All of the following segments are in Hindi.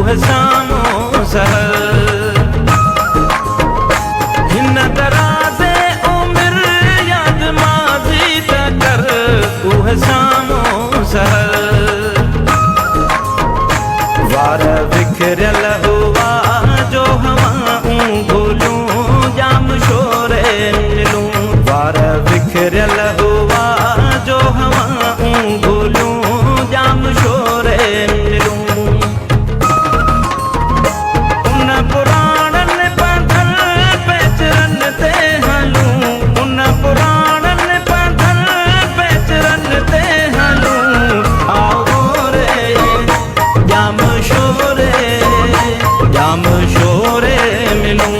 उहे सामो सहल हिन दराज़े उमिर याद माज़ी त कर उहे सामो सहल वार बिखरियल हुआ जो हवाऊं भूलूं जाम शोरे मिलूं वार बिखरियल हुआ जो हवाऊं भूलूं जाम शोरे मिलूं उन पुराणन पंधल पेचरन ते हलूं उन पुराणन पंधल पेचरन ते हलूं आओ रे जाम शोरे मिलूं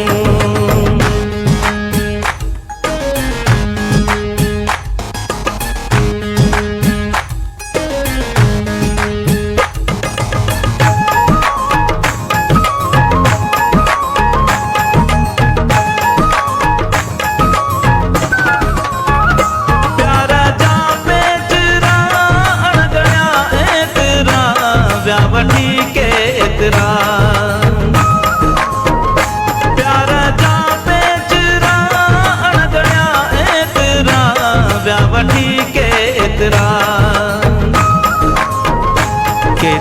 प्यारा जा पेचरा अणगणिया एतरा व्या वठी के एतरा प्यारा जा पेचरा अणगणिया एतरा व्या वठी के एतरा के